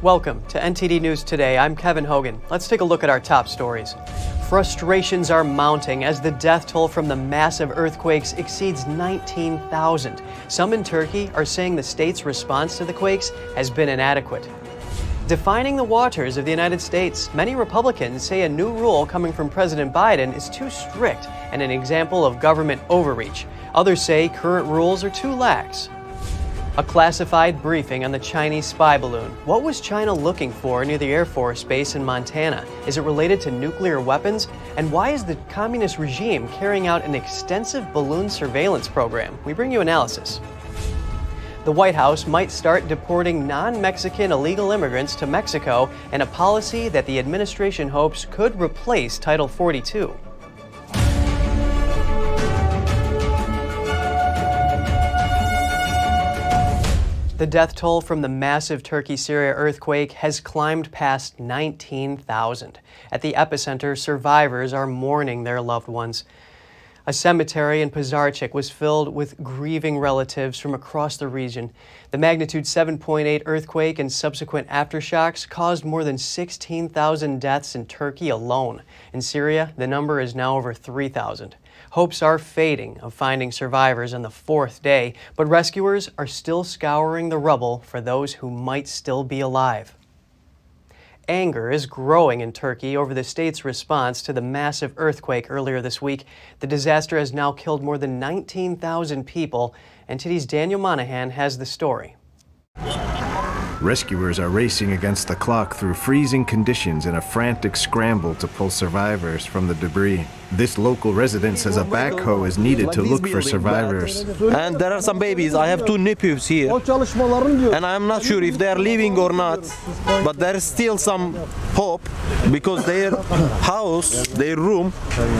Welcome to NTD News Today. I'm Kevin Hogan. Let's take a look at our top stories. Frustrations are mounting as the death toll from the massive earthquakes exceeds 19,000. Some in Turkey are saying the state's response to the quakes has been inadequate. Defining the waters of the United States, many Republicans say a new rule coming from President Biden is too strict and an example of government overreach. Others say current rules are too lax. A classified briefing on the Chinese spy balloon. What was China looking for near the Air Force Base in Montana? Is it related to nuclear weapons? And why is the communist regime carrying out an extensive balloon surveillance program? We bring you analysis. The White House might start deporting non-Mexican illegal immigrants to Mexico in a policy that the administration hopes could replace Title 42. The death toll from the massive Turkey-Syria earthquake has climbed past 19,000. At the epicenter, survivors are mourning their loved ones. A cemetery in Pazarcik was filled with grieving relatives from across the region. The magnitude 7.8 earthquake and subsequent aftershocks caused more than 16,000 deaths in Turkey alone. In Syria, the number is now over 3,000. Hopes are fading of finding survivors on the fourth day, but rescuers are still scouring the rubble for those who might still be alive. Anger is growing in Turkey over the state's response to the massive earthquake earlier this week. The disaster has now killed more than 19,000 people. NTD's Daniel Monahan has the story. Rescuers are racing against the clock through freezing conditions in a frantic scramble to pull survivors from the debris. This local resident says a backhoe is needed to look for survivors. And there are some babies. I have two nephews here. And I'm not sure if they are leaving or not. But there is still some hope because their house, their room,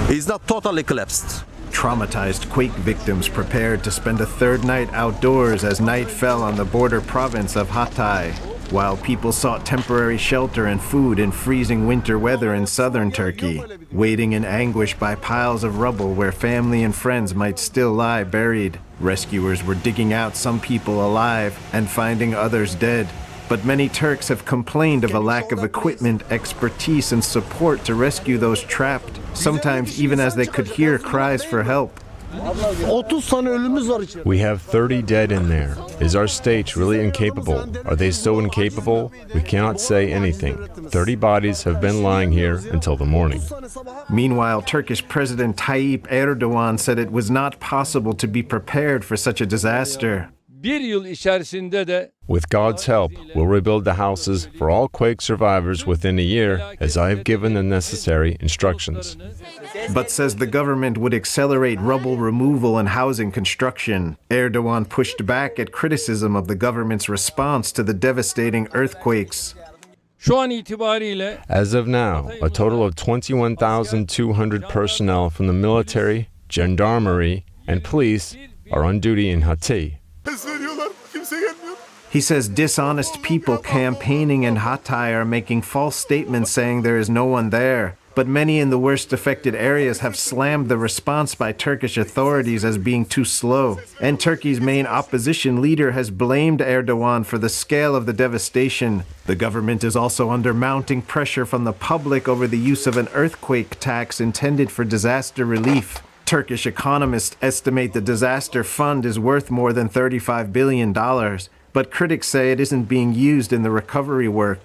is not totally collapsed. Traumatized quake victims prepared to spend a third night outdoors as night fell on the border province of Hatay, while people sought temporary shelter and food in freezing winter weather in southern Turkey, waiting in anguish by piles of rubble where family and friends might still lie buried. Rescuers were digging out some people alive and finding others dead. But many Turks have complained of a lack of equipment, expertise, and support to rescue those trapped, sometimes even as they could hear cries for help. We have 30 dead in there. Is our state really incapable? Are they so incapable? We cannot say anything. 30 bodies have been lying here until the morning. Meanwhile, Turkish President Tayyip Erdogan said it was not possible to be prepared for such a disaster. With God's help, we'll rebuild the houses for all quake survivors within a year, as I have given the necessary instructions. But says the government would accelerate rubble removal and housing construction. Erdogan pushed back at criticism of the government's response to the devastating earthquakes. As of now, a total of 21,200 personnel from the military, gendarmerie, and police are on duty in Hatay. He says dishonest people campaigning in Hatay are making false statements saying there is no one there. But many in the worst affected areas have slammed the response by Turkish authorities as being too slow. And Turkey's main opposition leader has blamed Erdogan for the scale of the devastation. The government is also under mounting pressure from the public over the use of an earthquake tax intended for disaster relief. Turkish economists estimate the disaster fund is worth more than $35 billion, but critics say it isn't being used in the recovery work.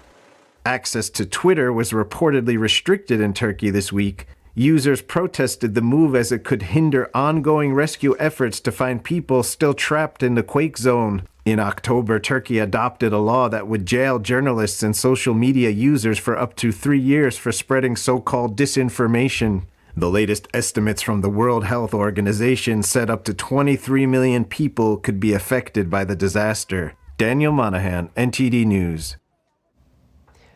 Access to Twitter was reportedly restricted in Turkey this week. Users protested the move as it could hinder ongoing rescue efforts to find people still trapped in the quake zone. In October, Turkey adopted a law that would jail journalists and social media users for up to 3 years for spreading so-called disinformation. The latest estimates from the World Health Organization said up to 23 million people could be affected by the disaster. Daniel Monahan, NTD News.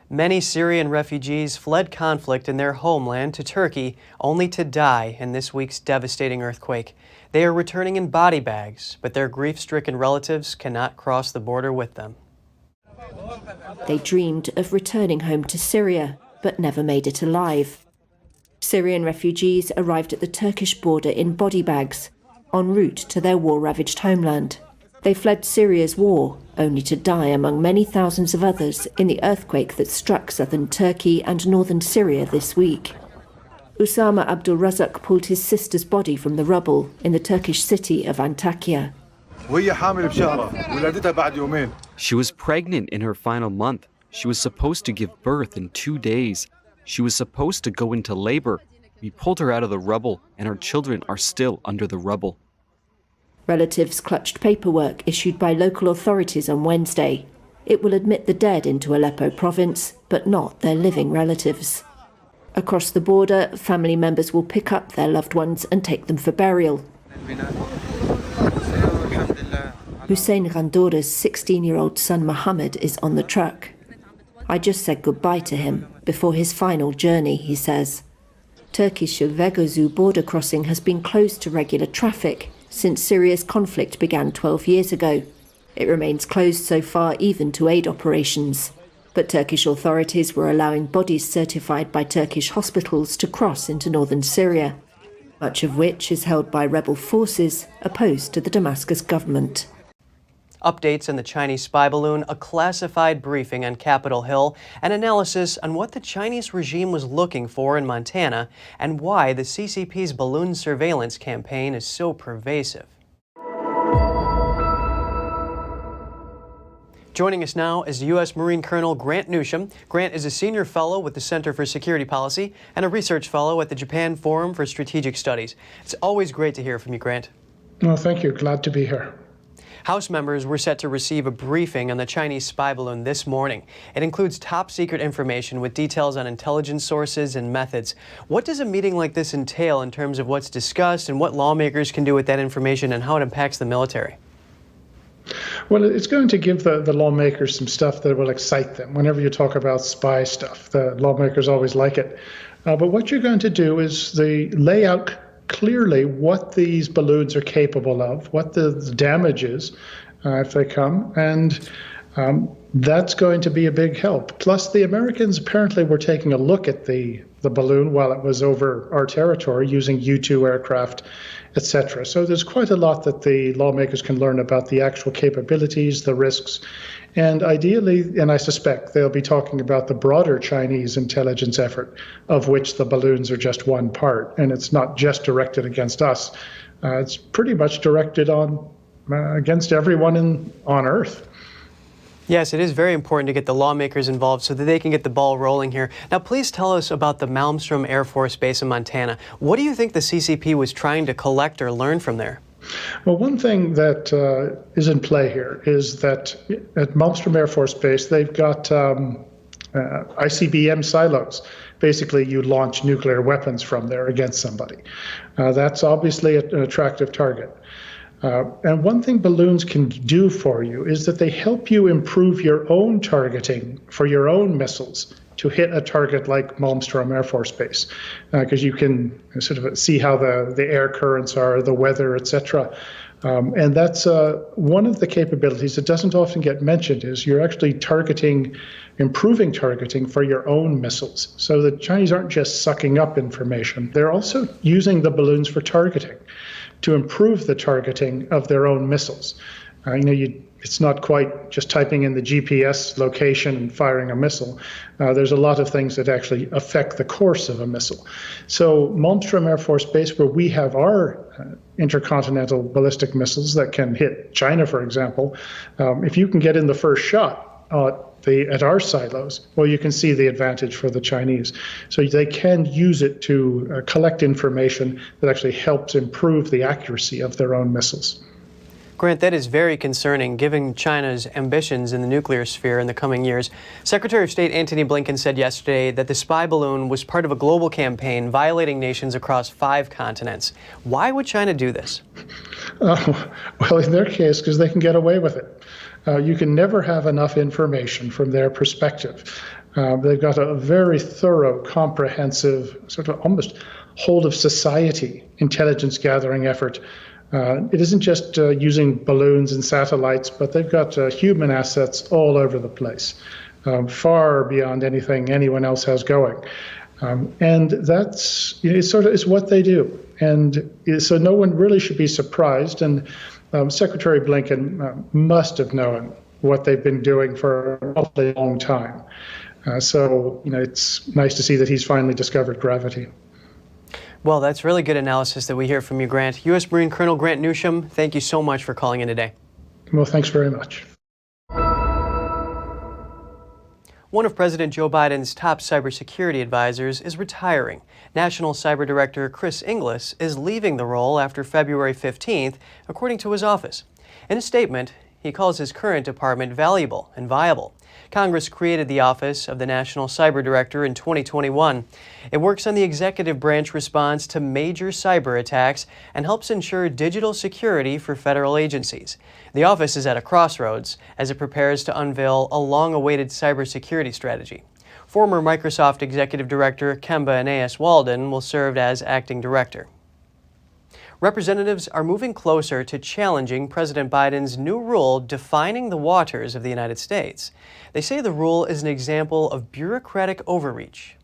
Many Syrian refugees fled conflict in their homeland to Turkey, only to die in this week's devastating earthquake. They are returning in body bags, but their grief-stricken relatives cannot cross the border with them. They dreamed of returning home to Syria, but never made it alive. Syrian refugees arrived at the Turkish border in body bags, en route to their war-ravaged homeland. They fled Syria's war, only to die among many thousands of others in the earthquake that struck southern Turkey and northern Syria this week. Usama Abdulrazak pulled his sister's body from the rubble in the Turkish city of Antakya. She was pregnant in her final month. She was supposed to give birth in 2 days. She was supposed to go into labor. We pulled her out of the rubble, and our children are still under the rubble. Relatives clutched paperwork issued by local authorities on Wednesday. It will admit the dead into Aleppo province, but not their living relatives. Across the border, family members will pick up their loved ones and take them for burial. Hussein Ghandoura's 16-year-old son Mohammed is on the truck. I just said goodbye to him before his final journey, he says. Turkish Vegozu border crossing has been closed to regular traffic since Syria's conflict began 12 years ago. It remains closed so far even to aid operations. But Turkish authorities were allowing bodies certified by Turkish hospitals to cross into northern Syria, much of which is held by rebel forces opposed to the Damascus government. Updates on the Chinese spy balloon, a classified briefing on Capitol Hill, an analysis on what the Chinese regime was looking for in Montana, and why the CCP's balloon surveillance campaign is so pervasive. Joining us now is U.S. Marine Colonel Grant Newsham. Grant is a senior fellow with the Center for Security Policy and a research fellow at the Japan Forum for Strategic Studies. It's always great to hear from you, Grant. Well, thank you. Glad to be here. House members were set to receive a briefing on the Chinese spy balloon this morning. It includes top-secret information with details on intelligence sources and methods. What does a meeting like this entail in terms of what's discussed and what lawmakers can do with that information and how it impacts the military? Well, it's going to give the lawmakers some stuff that will excite them. Whenever you talk about spy stuff, the lawmakers always like it. But what you're going to do is lay out clearly what these balloons are capable of, what the damage is if they come, and that's going to be a big help. Plus, the Americans apparently were taking a look at the balloon while it was over our territory using U-2 aircraft, etc. So there's quite a lot that the lawmakers can learn about the actual capabilities, the risks, and ideally, and I suspect they'll be talking about the broader Chinese intelligence effort, of which the balloons are just one part, and it's not just directed against us. It's pretty much directed against everyone on Earth. Yes, it is very important to get the lawmakers involved so that they can get the ball rolling here. Now, please tell us about the Malmstrom Air Force Base in Montana. What do you think the CCP was trying to collect or learn from there? Well, one thing that is in play here is that at Malmstrom Air Force Base, they've got ICBM silos. Basically, you launch nuclear weapons from there against somebody. That's obviously an attractive target. And one thing balloons can do for you is that they help you improve your own targeting for your own missiles to hit a target like Malmstrom Air Force Base, because you can sort of see how the air currents are, the weather, etc. And that's one of the capabilities that doesn't often get mentioned is you're actually improving targeting for your own missiles. So the Chinese aren't just sucking up information, they're also using the balloons for targeting, to improve the targeting of their own missiles. It's not quite just typing in the GPS location and firing a missile. There's a lot of things that actually affect the course of a missile. So Malmstrom Air Force Base, where we have our intercontinental ballistic missiles that can hit China, for example, if you can get in the first shot at our silos, well, you can see the advantage for the Chinese. So they can use it to collect information that actually helps improve the accuracy of their own missiles. Grant, that is very concerning, given China's ambitions in the nuclear sphere in the coming years. Secretary of State Antony Blinken said yesterday that the spy balloon was part of a global campaign violating nations across 5 continents. Why would China do this? Well, in their case, because they can get away with it. You can never have enough information from their perspective. They've got a very thorough, comprehensive, sort of almost whole of society intelligence gathering effort. It isn't just using balloons and satellites, but they've got human assets all over the place, far beyond anything anyone else has going. And that's it's what they do. And so no one really should be surprised. And Secretary Blinken must have known what they've been doing for an awfully long time. So, it's nice to see that he's finally discovered gravity. Well, that's really good analysis that we hear from you, Grant. U.S. Marine Colonel Grant Newsham, thank you so much for calling in today. Well, thanks very much. One of President Joe Biden's top cybersecurity advisors is retiring. National Cyber Director Chris Inglis is leaving the role after February 15th, according to his office. In a statement, he calls his current department valuable and viable. Congress created the Office of the National Cyber Director in 2021. It works on the executive branch response to major cyber attacks and helps ensure digital security for federal agencies. The office is at a crossroads as it prepares to unveil a long-awaited cybersecurity strategy. Former Microsoft Executive Director Kemba Anais Walden will serve as acting director. Representatives are moving closer to challenging President Biden's new rule defining the waters of the United States. They say the rule is an example of bureaucratic overreach.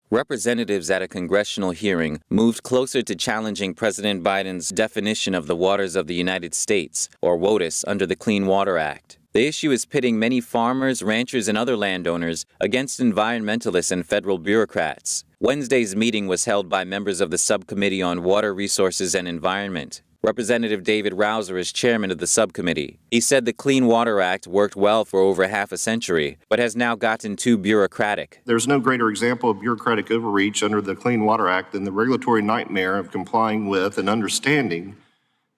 Representatives at a congressional hearing moved closer to challenging President Biden's definition of the waters of the United States, or WOTUS, under the Clean Water Act. The issue is pitting many farmers, ranchers, and other landowners against environmentalists and federal bureaucrats. Wednesday's meeting was held by members of the Subcommittee on Water Resources and Environment. Representative David Rouser is chairman of the subcommittee. He said the Clean Water Act worked well for over half a century, but has now gotten too bureaucratic. There's no greater example of bureaucratic overreach under the Clean Water Act than the regulatory nightmare of complying with and understanding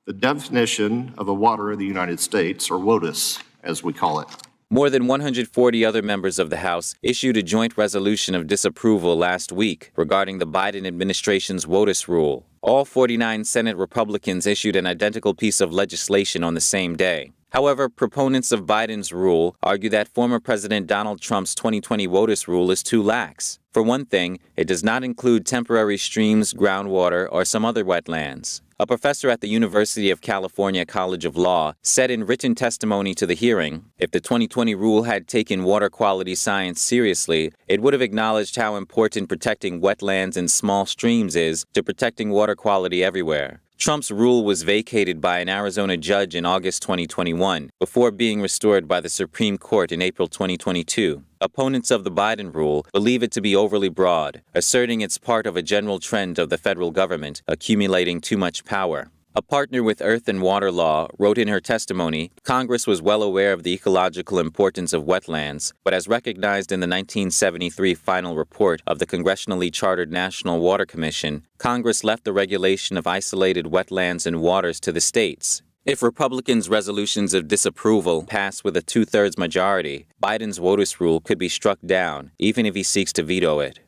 the definition of the water of the United States, or WOTUS, as we call it. More than 140 other members of the House issued a joint resolution of disapproval last week regarding the Biden administration's WOTUS rule. All 49 Senate Republicans issued an identical piece of legislation on the same day. However, proponents of Biden's rule argue that former President Donald Trump's 2020 WOTUS rule is too lax. For one thing, it does not include temporary streams, groundwater, or some other wetlands. A professor at the University of California College of Law said in written testimony to the hearing, if the 2020 rule had taken water quality science seriously, it would have acknowledged how important protecting wetlands and small streams is to protecting water quality everywhere. Trump's rule was vacated by an Arizona judge in August 2021, before being restored by the Supreme Court in April 2022. Opponents of the Biden rule believe it to be overly broad, asserting it's part of a general trend of the federal government accumulating too much power. A partner with Earth and Water Law wrote in her testimony, Congress was well aware of the ecological importance of wetlands, but as recognized in the 1973 final report of the Congressionally Chartered National Water Commission, Congress left the regulation of isolated wetlands and waters to the states. If Republicans' resolutions of disapproval pass with a two-thirds majority, Biden's WOTUS rule could be struck down, even if he seeks to veto it.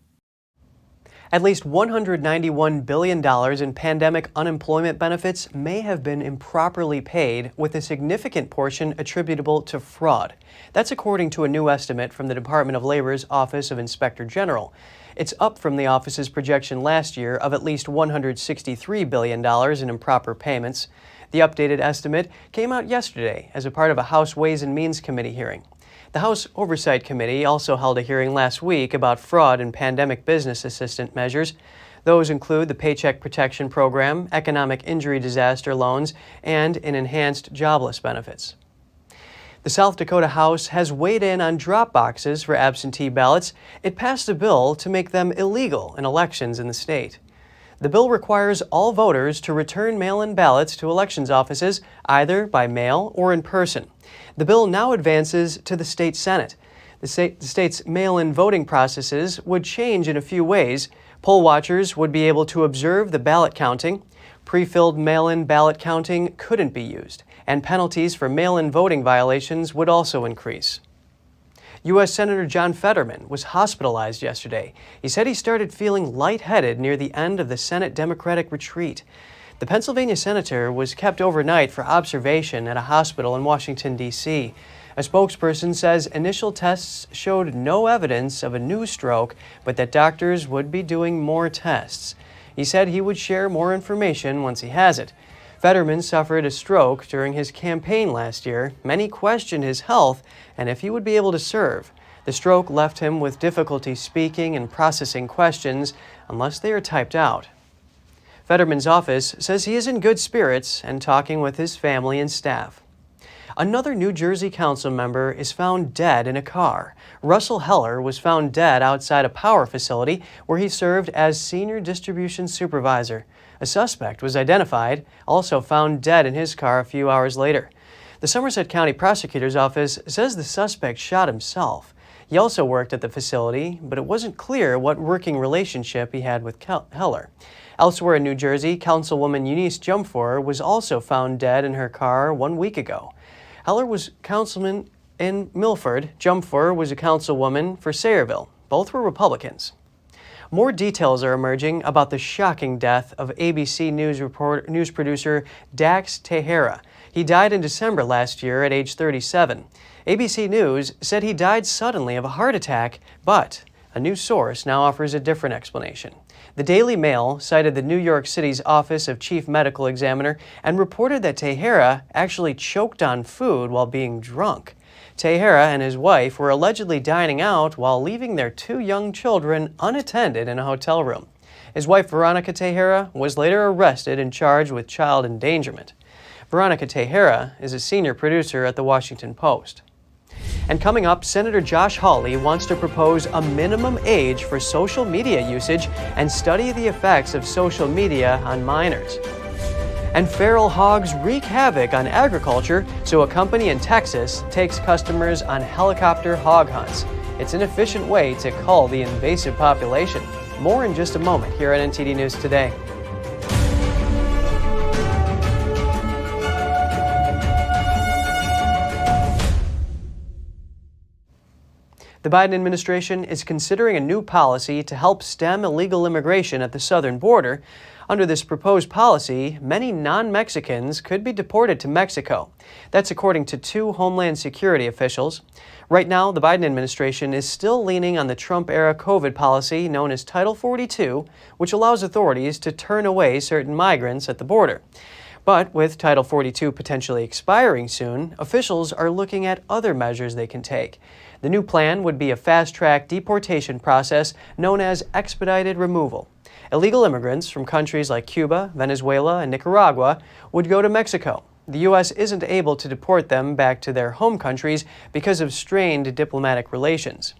At least $191 billion in pandemic unemployment benefits may have been improperly paid, with a significant portion attributable to fraud. That's according to a new estimate from the Department of Labor's Office of Inspector General. It's up from the office's projection last year of at least $163 billion in improper payments. The updated estimate came out yesterday as a part of a House Ways and Means Committee hearing. The House Oversight Committee also held a hearing last week about fraud in pandemic business assistance measures. Those include the Paycheck Protection Program, economic injury disaster loans, and an enhanced jobless benefits. The South Dakota House has weighed in on drop boxes for absentee ballots. It passed a bill to make them illegal in elections in the state. The bill requires all voters to return mail-in ballots to elections offices, either by mail or in person. The bill now advances to the state Senate. The state's mail-in voting processes would change in a few ways. Poll watchers would be able to observe the ballot counting. Pre-filled mail-in ballot counting couldn't be used, and penalties for mail-in voting violations would also increase. U.S. Senator John Fetterman was hospitalized yesterday. He said he started feeling lightheaded near the end of the Senate Democratic retreat. The Pennsylvania senator was kept overnight for observation at a hospital in Washington, D.C. A spokesperson says initial tests showed no evidence of a new stroke, but that doctors would be doing more tests. He said he would share more information once he has it. Fetterman suffered a stroke during his campaign last year. Many questioned his health and if he would be able to serve. The stroke left him with difficulty speaking and processing questions unless they are typed out. Fetterman's office says he is in good spirits and talking with his family and staff. Another New Jersey council member is found dead in a car. Russell Heller was found dead outside a power facility where he served as senior distribution supervisor. A suspect was identified, also found dead in his car a few hours later. The Somerset County Prosecutor's Office says the suspect shot himself. He also worked at the facility, but it wasn't clear what working relationship he had with Heller. Elsewhere in New Jersey, Councilwoman Eunice Jumfor was also found dead in her car 1 week ago. Heller was councilman in Milford. Jumfor was a councilwoman for Sayreville. Both were Republicans. More details are emerging about the shocking death of ABC news producer Dax Tejera. He died in December last year at age 37. ABC News said he died suddenly of a heart attack, but a new source now offers a different explanation. The Daily Mail cited the New York City's Office of Chief Medical Examiner and reported that Tejera actually choked on food while being drunk. Tejera and his wife were allegedly dining out while leaving their 2 young children unattended in a hotel room. His wife, Veronica Tejera, was later arrested and charged with child endangerment. Veronica Tejera is a senior producer at The Washington Post. And coming up, Senator Josh Hawley wants to propose a minimum age for social media usage and study the effects of social media on minors. And feral hogs wreak havoc on agriculture, so a company in Texas takes customers on helicopter hog hunts. It's an efficient way to cull the invasive population. More in just a moment here at NTD News Today. The Biden administration is considering a new policy to help stem illegal immigration at the southern border. Under this proposed policy, many non-Mexicans could be deported to Mexico. That's according to 2 Homeland Security officials. Right now, the Biden administration is still leaning on the Trump-era COVID policy known as Title 42, which allows authorities to turn away certain migrants at the border. But with Title 42 potentially expiring soon, officials are looking at other measures they can take. The new plan would be a fast-track deportation process known as expedited removal. Illegal immigrants from countries like Cuba, Venezuela, and Nicaragua would go to Mexico. The U.S. isn't able to deport them back to their home countries because of strained diplomatic relations.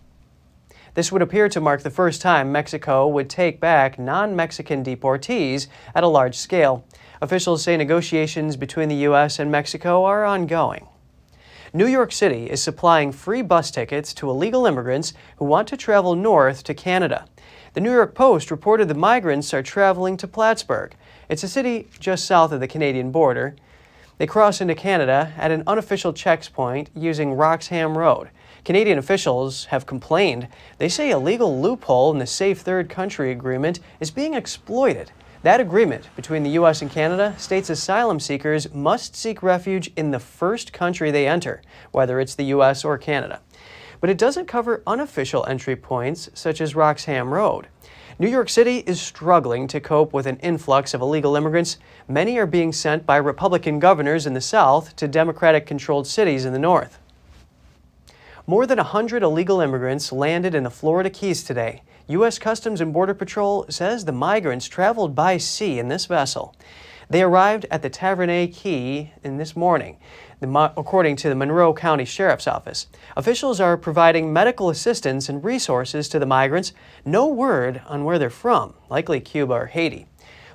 This would appear to mark the first time Mexico would take back non-Mexican deportees at a large scale. Officials say negotiations between the U.S. and Mexico are ongoing. New York City is supplying free bus tickets to illegal immigrants who want to travel north to Canada. The New York Post reported the migrants are traveling to Plattsburgh. It's a city just south of the Canadian border. They cross into Canada at an unofficial checkpoint using Wroxham Road. Canadian officials have complained. They say a legal loophole in the Safe Third Country Agreement is being exploited. That agreement between the U.S. and Canada states asylum seekers must seek refuge in the first country they enter, whether it's the U.S. or Canada. But it doesn't cover unofficial entry points such as Wroxham Road. New York City is struggling to cope with an influx of illegal immigrants. Many are being sent by Republican governors in the South to Democratic-controlled cities in the North. More than 100 illegal immigrants landed in the Florida Keys today. U.S. Customs and Border Patrol says the migrants traveled by sea in this vessel. They arrived at the Tavernier Key this morning, according to the Monroe County Sheriff's Office. Officials are providing medical assistance and resources to the migrants. No word on where they're from, likely Cuba or Haiti.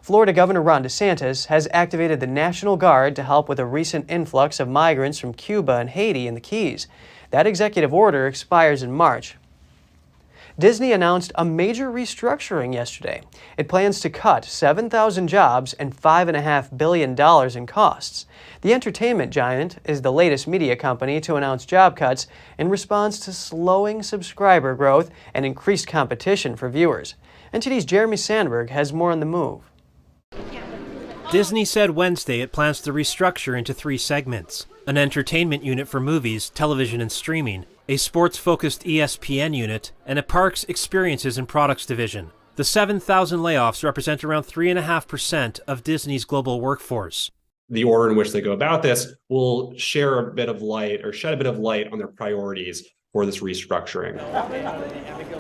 Florida Governor Ron DeSantis has activated the National Guard to help with a recent influx of migrants from Cuba and Haiti in the Keys. That executive order expires in March. Disney announced a major restructuring yesterday. It plans to cut 7,000 jobs and $5.5 billion in costs. The entertainment giant is the latest media company to announce job cuts in response to slowing subscriber growth and increased competition for viewers. NTD's Jeremy Sandberg has more on the move. Disney said Wednesday it plans to restructure into 3 segments: an entertainment unit for movies, television, and streaming, a sports-focused ESPN unit, and a parks, experiences, and products division. The 7,000 layoffs represent around 3.5% of Disney's global workforce. The order in which they go about this will share a bit of light or shed a bit of light on their priorities for this restructuring.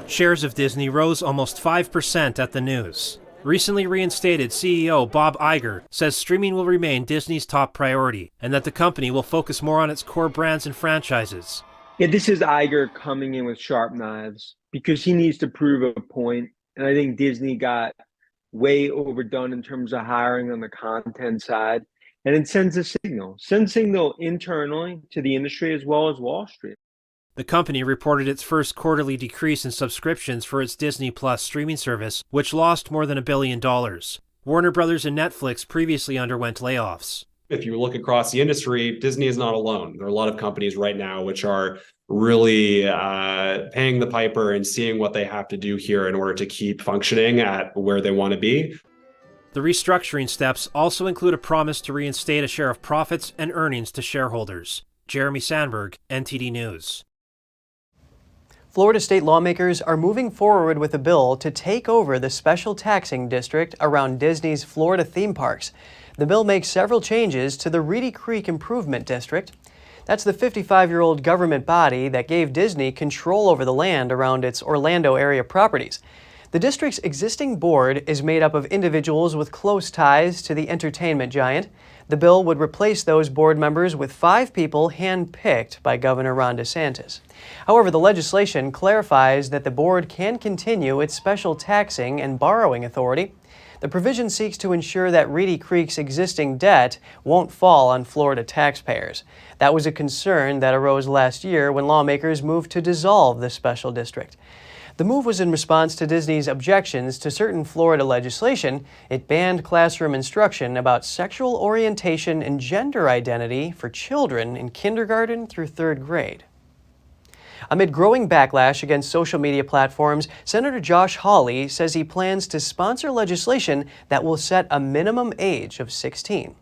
Shares of Disney rose almost 5% at the news. Recently reinstated CEO Bob Iger says streaming will remain Disney's top priority and that the company will focus more on its core brands and franchises. Yeah, this is Iger coming in with sharp knives because he needs to prove a point. And I think Disney got way overdone in terms of hiring on the content side. And it sends a signal internally to the industry as well as Wall Street. The company reported its first quarterly decrease in subscriptions for its Disney Plus streaming service, which lost more than $1 billion. Warner Brothers and Netflix previously underwent layoffs. If you look across the industry, Disney is not alone. There are a lot of companies right now which are really paying the piper and seeing what they have to do here in order to keep functioning at where they want to be. The restructuring steps also include a promise to reinstate a share of profits and earnings to shareholders. Jeremy Sandberg, NTD News. Florida state lawmakers are moving forward with a bill to take over the special taxing district around Disney's Florida theme parks. The bill makes several changes to the Reedy Creek Improvement District. That's the 55-year-old government body that gave Disney control over the land around its Orlando area properties. The district's existing board is made up of individuals with close ties to the entertainment giant. The bill would replace those board members with 5 people handpicked by Governor Ron DeSantis. However, the legislation clarifies that the board can continue its special taxing and borrowing authority. The provision seeks to ensure that Reedy Creek's existing debt won't fall on Florida taxpayers. That was a concern that arose last year when lawmakers moved to dissolve the special district. The move was in response to Disney's objections to certain Florida legislation. It banned classroom instruction about sexual orientation and gender identity for children in kindergarten through 3rd grade. Amid growing backlash against social media platforms, Senator Josh Hawley says he plans to sponsor legislation that will set a minimum age of 16.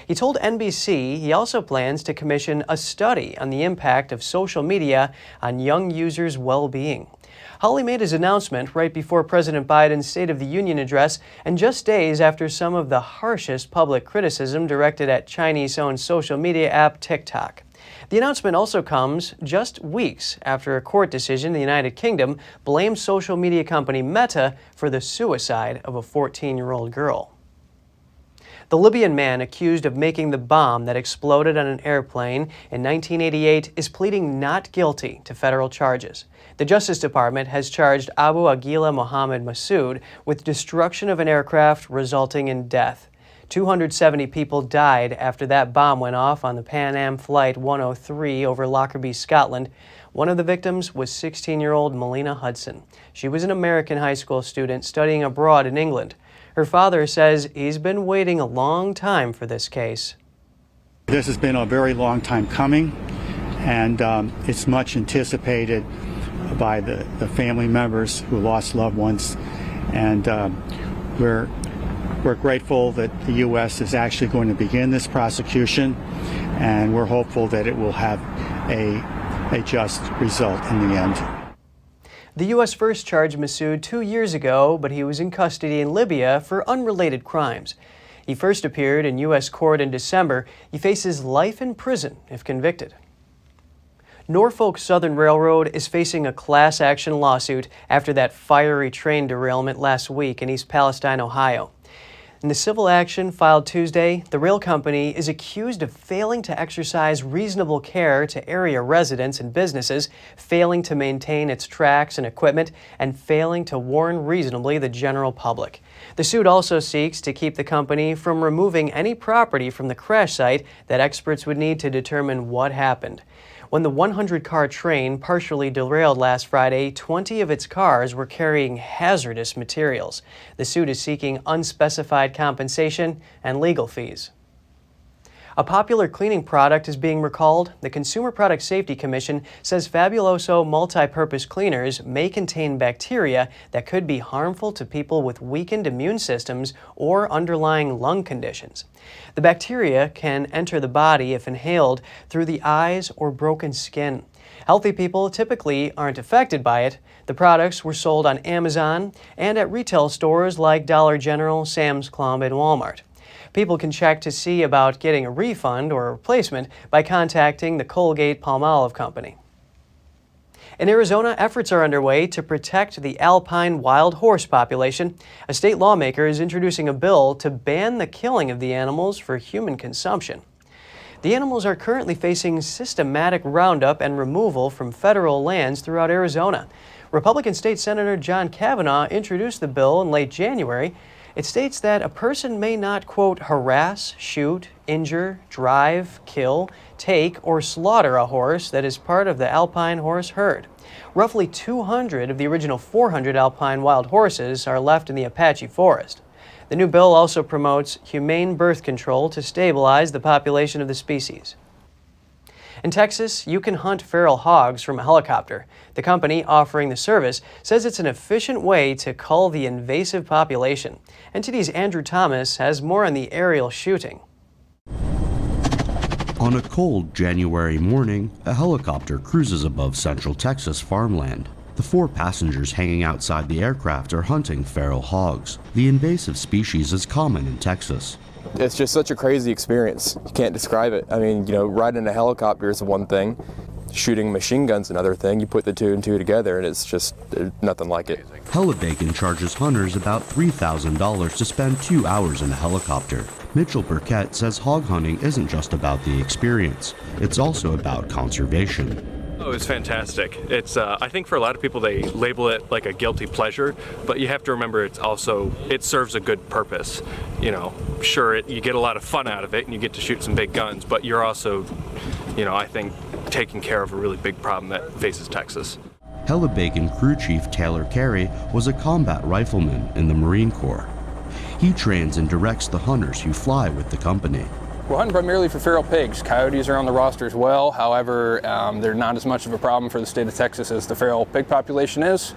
He told NBC he also plans to commission a study on the impact of social media on young users' well-being. Hawley made his announcement right before President Biden's State of the Union address and just days after some of the harshest public criticism directed at Chinese-owned social media app TikTok. The announcement also comes just weeks after a court decision in the United Kingdom blamed social media company Meta for the suicide of a 14-year-old girl. The Libyan man accused of making the bomb that exploded on an airplane in 1988 is pleading not guilty to federal charges. The Justice Department has charged Abu Aguila Mohammed Massoud with destruction of an aircraft resulting in death. 270 people died after that bomb went off on the Pan Am Flight 103 over Lockerbie, Scotland. One of the victims was 16-year-old Melina Hudson. She was an American high school student studying abroad in England. Her father says he's been waiting a long time for this case. This has been a very long time coming, and it's much anticipated by the family members who lost loved ones. And we're grateful that the U.S. is actually going to begin this prosecution, and we're hopeful that it will have a just result in the end. The U.S. first charged Massoud 2 years ago, but he was in custody in Libya for unrelated crimes. He first appeared in U.S. court in December. He faces life in prison if convicted. Norfolk Southern Railroad is facing a class action lawsuit after that fiery train derailment last week in East Palestine, Ohio. In the civil action filed Tuesday, the rail company is accused of failing to exercise reasonable care to area residents and businesses, failing to maintain its tracks and equipment, and failing to warn reasonably the general public. The suit also seeks to keep the company from removing any property from the crash site that experts would need to determine what happened. When the 100-car train partially derailed last Friday, 20 of its cars were carrying hazardous materials. The suit is seeking unspecified compensation and legal fees. A popular cleaning product is being recalled. The Consumer Product Safety Commission says Fabuloso multi-purpose cleaners may contain bacteria that could be harmful to people with weakened immune systems or underlying lung conditions. The bacteria can enter the body if inhaled through the eyes or broken skin. Healthy people typically aren't affected by it. The products were sold on Amazon and at retail stores like Dollar General, Sam's Club, and Walmart. People can check to see about getting a refund or a replacement by contacting the Colgate-Palmolive Company. In Arizona, efforts are underway to protect the Alpine wild horse population. A state lawmaker is introducing a bill to ban the killing of the animals for human consumption. The animals are currently facing systematic roundup and removal from federal lands throughout Arizona. Republican State Senator John Kavanaugh introduced the bill in late January. It states that a person may not, quote, harass, shoot, injure, drive, kill, take, or slaughter a horse that is part of the Alpine horse herd. Roughly 200 of the original 400 Alpine wild horses are left in the Apache forest. The new bill also promotes humane birth control to stabilize the population of the species. In Texas, you can hunt feral hogs from a helicopter. The company offering the service says it's an efficient way to cull the invasive population. NTD's Andrew Thomas has more on the aerial shooting. On a cold January morning, a helicopter cruises above central Texas farmland. The 4 passengers hanging outside the aircraft are hunting feral hogs. The invasive species is common in Texas. It's just such a crazy experience. You can't describe it. I mean, riding a helicopter is one thing. Shooting machine guns another thing. You put the 2 and 2 together and it's just nothing like it. Helibacon charges hunters about $3,000 to spend 2 hours in a helicopter. Mitchell Burkett says hog hunting isn't just about the experience. It's also about conservation. Oh, it's fantastic. It's I think for a lot of people they label it like a guilty pleasure, but you have to remember it serves a good purpose. Sure, you get a lot of fun out of it and you get to shoot some big guns, but you're also, I think, taking care of a really big problem that faces Texas. Helibacon crew chief Taylor Carey was a combat rifleman in the Marine Corps. He trains and directs the hunters who fly with the company. We're hunting primarily for feral pigs. Coyotes are on the roster as well. However, they're not as much of a problem for the state of Texas as the feral pig population is.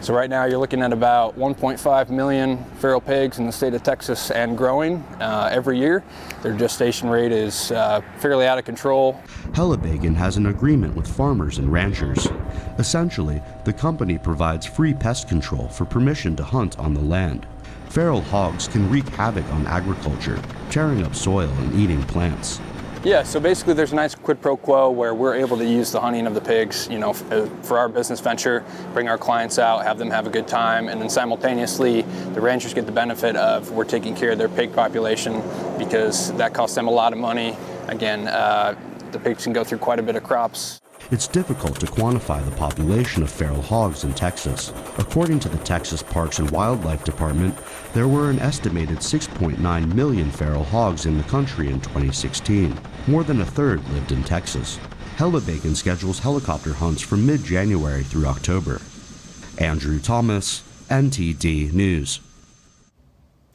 So right now you're looking at about 1.5 million feral pigs in the state of Texas and growing every year. Their gestation rate is fairly out of control. Helibacon has an agreement with farmers and ranchers. Essentially, the company provides free pest control for permission to hunt on the land. Feral hogs can wreak havoc on agriculture, tearing up soil and eating plants. Yeah, so basically there's a nice quid pro quo where we're able to use the hunting of the pigs, for our business venture, bring our clients out, have them have a good time, and then simultaneously the ranchers get the benefit of we're taking care of their pig population because that costs them a lot of money. Again, the pigs can go through quite a bit of crops. It's difficult to quantify the population of feral hogs in Texas. According to the Texas Parks and Wildlife Department, there were an estimated 6.9 million feral hogs in the country in 2016. More than a third lived in Texas. Helibacon schedules helicopter hunts from mid-January through October. Andrew Thomas, NTD News.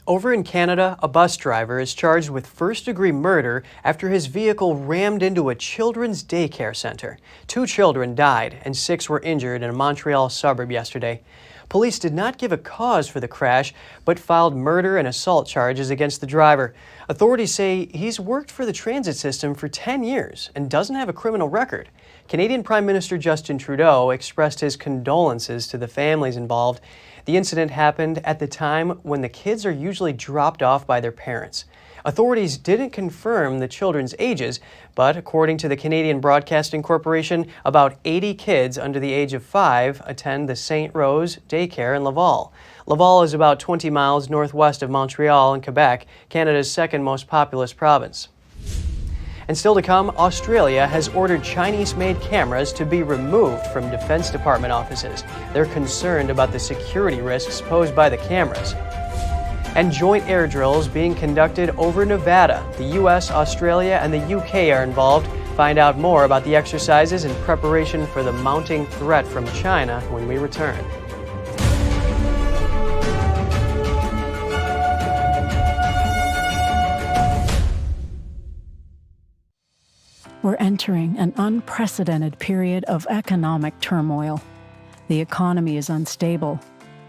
Over in Canada, a bus driver is charged with first-degree murder after his vehicle rammed into a children's daycare center. 2 children died and 6 were injured in a Montreal suburb yesterday. Police did not give a cause for the crash, but filed murder and assault charges against the driver. Authorities say he's worked for the transit system for 10 years and doesn't have a criminal record. Canadian Prime Minister Justin Trudeau expressed his condolences to the families involved. The incident happened at the time when the kids are usually dropped off by their parents. Authorities didn't confirm the children's ages, but according to the Canadian Broadcasting Corporation, about 80 kids under the age of 5 attend the St. Rose Daycare in Laval. Laval is about 20 miles northwest of Montreal in Quebec, Canada's second most populous province. And still to come, Australia has ordered Chinese-made cameras to be removed from Defense Department offices. They're concerned about the security risks posed by the cameras. And joint air drills being conducted over Nevada. The U.S., Australia, and the U.K. are involved. Find out more about the exercises in preparation for the mounting threat from China when we return. We're entering an unprecedented period of economic turmoil. The economy is unstable,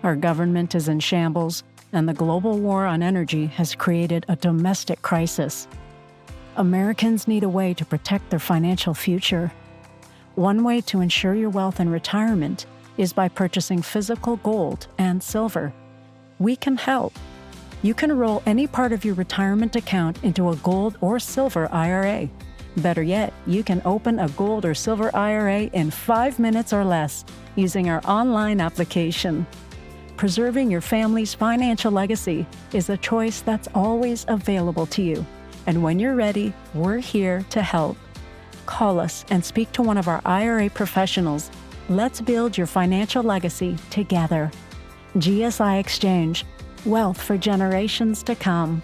our government is in shambles, and the global war on energy has created a domestic crisis. Americans need a way to protect their financial future. One way to ensure your wealth in retirement is by purchasing physical gold and silver. We can help. You can roll any part of your retirement account into a gold or silver IRA. Better yet, you can open a gold or silver IRA in 5 minutes or less using our online application. Preserving your family's financial legacy is a choice that's always available to you. And when you're ready, we're here to help. Call us and speak to one of our IRA professionals. Let's build your financial legacy together. GSI Exchange, wealth for generations to come.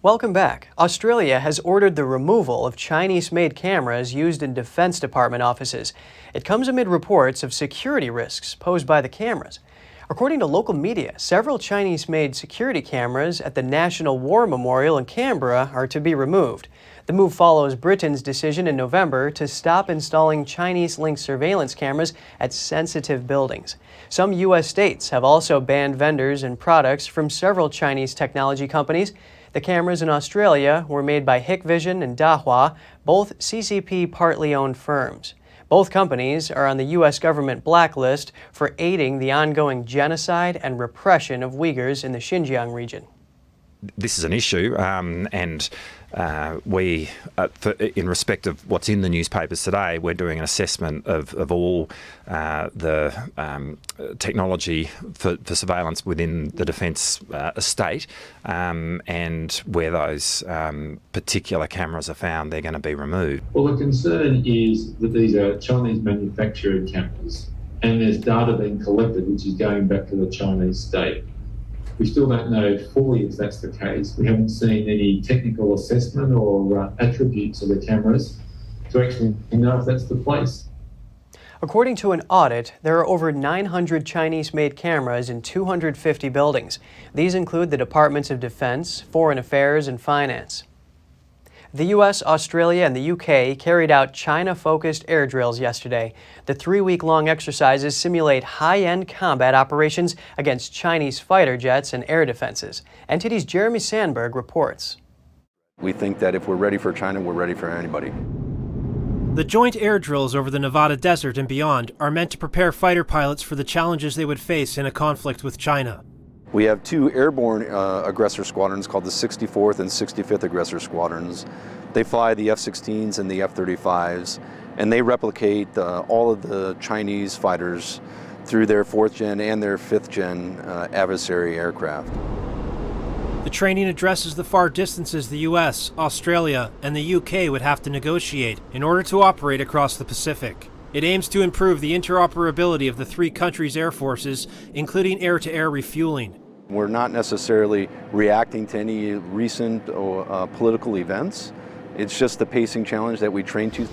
Welcome back. Australia has ordered the removal of Chinese-made cameras used in Defense Department offices. It comes amid reports of security risks posed by the cameras. According to local media, several Chinese-made security cameras at the National War Memorial in Canberra are to be removed. The move follows Britain's decision in November to stop installing Chinese-linked surveillance cameras at sensitive buildings. Some U.S. states have also banned vendors and products from several Chinese technology companies. The cameras in Australia were made by Hikvision and Dahua, both CCP partly owned firms. Both companies are on the U.S. government blacklist for aiding the ongoing genocide and repression of Uyghurs in the Xinjiang region. This is an issue, and we, in respect of what's in the newspapers today, we're doing an assessment of all the technology for surveillance within the defence estate, and where those particular cameras are found, they're going to be removed. Well, the concern is that these are Chinese manufactured cameras, and there's data being collected which is going back to the Chinese state. We still don't know fully if that's the case. We haven't seen any technical assessment or attributes of the cameras to actually know if that's the place. According to an audit, there are over 900 Chinese-made cameras in 250 buildings. These include the Departments of Defense, Foreign Affairs, and Finance. The U.S., Australia, and the U.K. carried out China-focused air drills yesterday. The 3-week-long exercises simulate high-end combat operations against Chinese fighter jets and air defenses. NTD's Jeremy Sandberg reports. We think that if we're ready for China, we're ready for anybody. The joint air drills over the Nevada desert and beyond are meant to prepare fighter pilots for the challenges they would face in a conflict with China. We have 2 airborne aggressor squadrons called the 64th and 65th Aggressor Squadrons. They fly the F-16s and the F-35s, and they replicate all of the Chinese fighters through their 4th gen and their 5th gen adversary aircraft. The training addresses the far distances the U.S., Australia, and the U.K. would have to negotiate in order to operate across the Pacific. It aims to improve the interoperability of the 3 countries' air forces, including air-to-air refueling. We're not necessarily reacting to any recent political events. It's just the pacing challenge that we train to.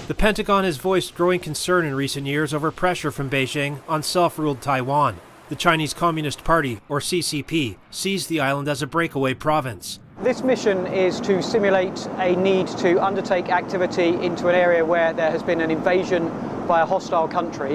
The Pentagon has voiced growing concern in recent years over pressure from Beijing on self-ruled Taiwan. The Chinese Communist Party, or CCP, sees the island as a breakaway province. This mission is to simulate a need to undertake activity into an area where there has been an invasion by a hostile country.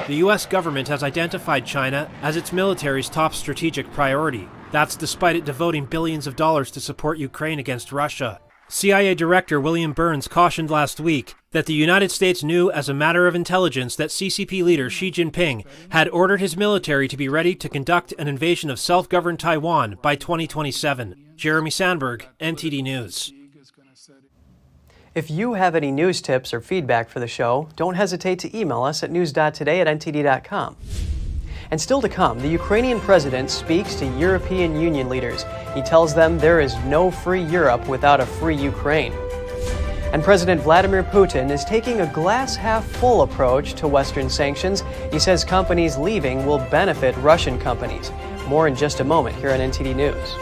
The U.S. government has identified China as its military's top strategic priority. That's despite it devoting billions of dollars to support Ukraine against Russia. CIA Director William Burns cautioned last week that the United States knew as a matter of intelligence that CCP leader Xi Jinping had ordered his military to be ready to conduct an invasion of self-governed Taiwan by 2027. Jeremy Sandberg, NTD News. If you have any news tips or feedback for the show, don't hesitate to email us at news.today@ntd.com. And still to come, the Ukrainian president speaks to European Union leaders. He tells them there is no free Europe without a free Ukraine. And President Vladimir Putin is taking a glass-half-full approach to Western sanctions. He says companies leaving will benefit Russian companies. More in just a moment here on NTD News.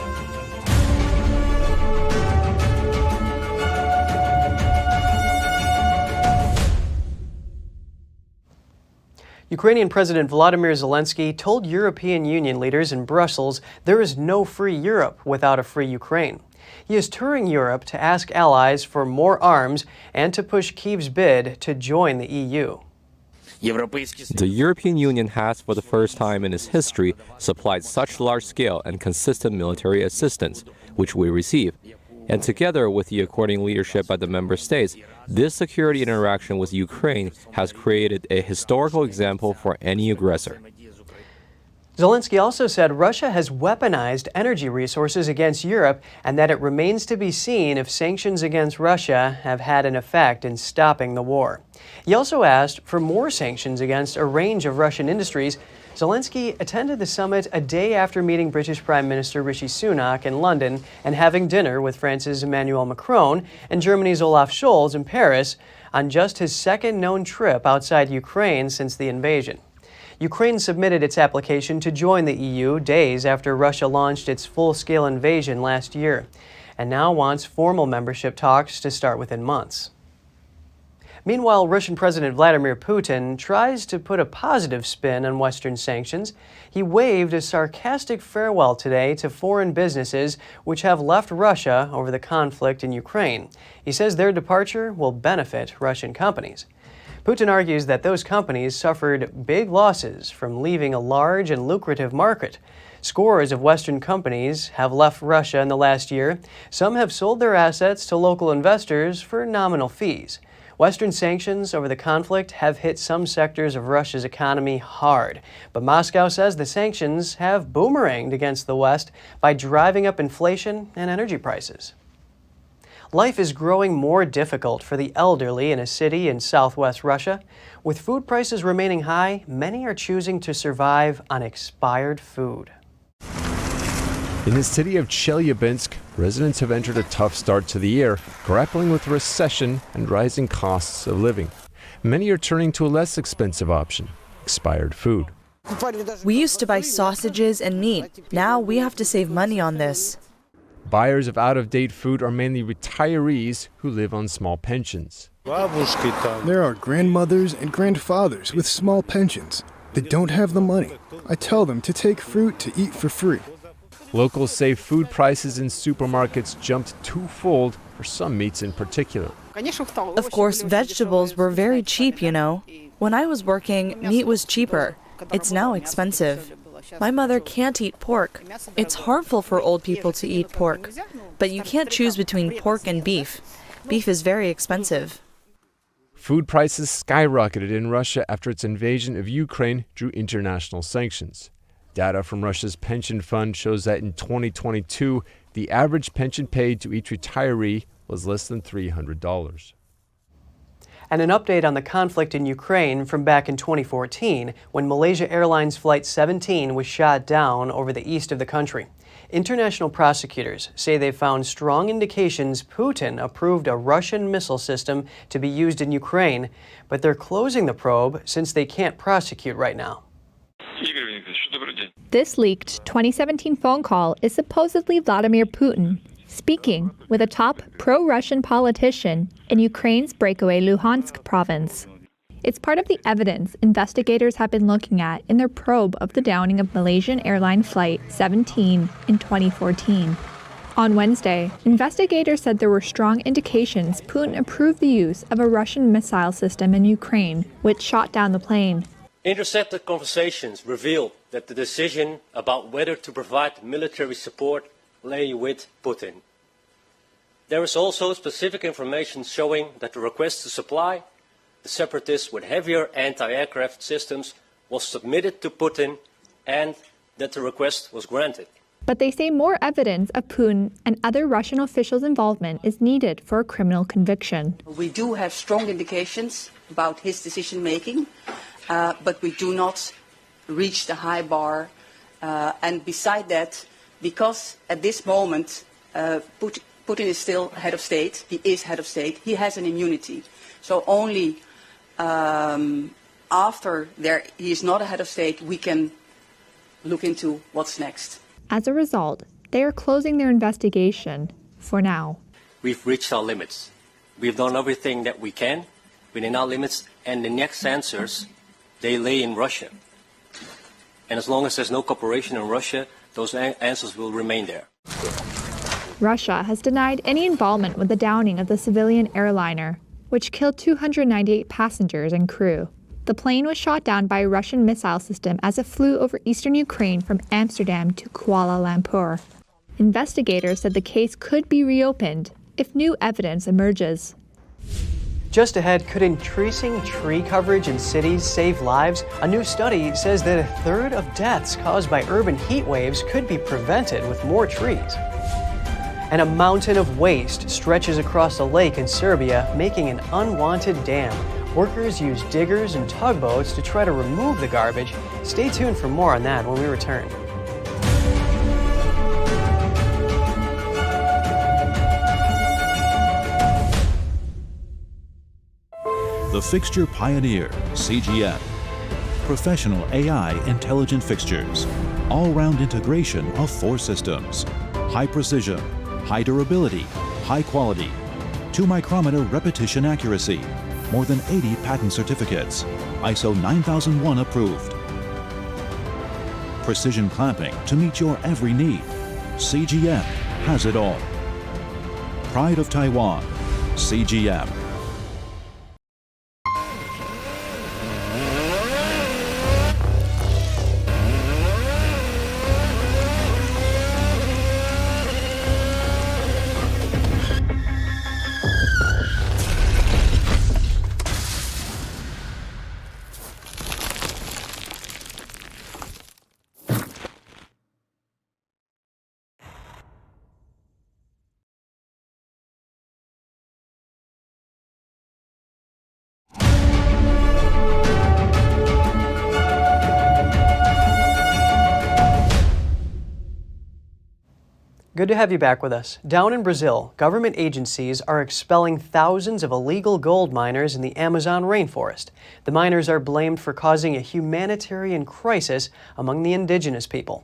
Ukrainian President Volodymyr Zelenskyy told European Union leaders in Brussels there is no free Europe without a free Ukraine. He is touring Europe to ask allies for more arms and to push Kyiv's bid to join the EU. The European Union has, for the first time in its history, supplied such large-scale and consistent military assistance, which we receive. And together with the according leadership by the member states, this security interaction with Ukraine has created a historical example for any aggressor. Zelenskyy also said Russia has weaponized energy resources against Europe and that it remains to be seen if sanctions against Russia have had an effect in stopping the war. He also asked for more sanctions against a range of Russian industries. Zelenskyy attended the summit a day after meeting British Prime Minister Rishi Sunak in London and having dinner with France's Emmanuel Macron and Germany's Olaf Scholz in Paris on just his second known trip outside Ukraine since the invasion. Ukraine submitted its application to join the EU days after Russia launched its full-scale invasion last year, and now wants formal membership talks to start within months. Meanwhile, Russian President Vladimir Putin tries to put a positive spin on Western sanctions. He waved a sarcastic farewell today to foreign businesses which have left Russia over the conflict in Ukraine. He says their departure will benefit Russian companies. Putin argues that those companies suffered big losses from leaving a large and lucrative market. Scores of Western companies have left Russia in the last year. Some have sold their assets to local investors for nominal fees. Western sanctions over the conflict have hit some sectors of Russia's economy hard, but Moscow says the sanctions have boomeranged against the West by driving up inflation and energy prices. Life is growing more difficult for the elderly in a city in southwest Russia. With food prices remaining high, many are choosing to survive on expired food. In the city of Chelyabinsk, residents have entered a tough start to the year, grappling with recession and rising costs of living. Many are turning to a less expensive option, expired food. We used to buy sausages and meat. Now we have to save money on this. Buyers of out-of-date food are mainly retirees who live on small pensions. There are grandmothers and grandfathers with small pensions that don't have the money. I tell them to take fruit to eat for free. Locals say food prices in supermarkets jumped twofold for some meats in particular. Of course, vegetables were very cheap, you know. When I was working, meat was cheaper. It's now expensive. My mother can't eat pork. It's harmful for old people to eat pork. But you can't choose between pork and beef. Beef is very expensive. Food prices skyrocketed in Russia after its invasion of Ukraine drew international sanctions. Data from Russia's pension fund shows that in 2022, the average pension paid to each retiree was less than $300. And an update on the conflict in Ukraine from back in 2014, when Malaysia Airlines Flight 17 was shot down over the east of the country. International prosecutors say they found strong indications Putin approved a Russian missile system to be used in Ukraine, but they're closing the probe since they can't prosecute right now. This leaked 2017 phone call is supposedly Vladimir Putin speaking with a top pro-Russian politician in Ukraine's breakaway Luhansk province. It's part of the evidence investigators have been looking at in their probe of the downing of Malaysian airline Flight 17 in 2014. On Wednesday, investigators said there were strong indications Putin approved the use of a Russian missile system in Ukraine, which shot down the plane. Intercepted conversations revealed that the decision about whether to provide military support lay with Putin. There is also specific information showing that the request to supply the separatists with heavier anti-aircraft systems was submitted to Putin and that the request was granted. But they say more evidence of Putin and other Russian officials' involvement is needed for a criminal conviction. We do have strong indications about his decision-making, but we do not reach the high bar. And beside that, because at this moment, Putin is still head of state, he is head of state, he has an immunity. So only after he is not a head of state, we can look into what's next. As a result, they are closing their investigation for now. We've reached our limits. We've done everything that we can within our limits, and the next answers, they lay in Russia. And as long as there's no cooperation in Russia, those answers will remain there. Russia has denied any involvement with the downing of the civilian airliner, which killed 298 passengers and crew. The plane was shot down by a Russian missile system as it flew over eastern Ukraine from Amsterdam to Kuala Lumpur. Investigators said the case could be reopened if new evidence emerges. Just ahead, could increasing tree coverage in cities save lives? A new study says that a third of deaths caused by urban heat waves could be prevented with more trees. And a mountain of waste stretches across a lake in Serbia, making an unwanted dam. Workers use diggers and tugboats to try to remove the garbage. Stay tuned for more on that when we return. The Fixture Pioneer, CGM. Professional AI intelligent fixtures. All-round integration of 4 systems. High precision, high durability, high quality. 2-micrometer repetition accuracy. More than 80 patent certificates. ISO 9001 approved. Precision clamping to meet your every need. CGM has it all. Pride of Taiwan, CGM. Good to have you back with us. Down in Brazil, government agencies are expelling thousands of illegal gold miners in the Amazon rainforest. The miners are blamed for causing a humanitarian crisis among the indigenous people.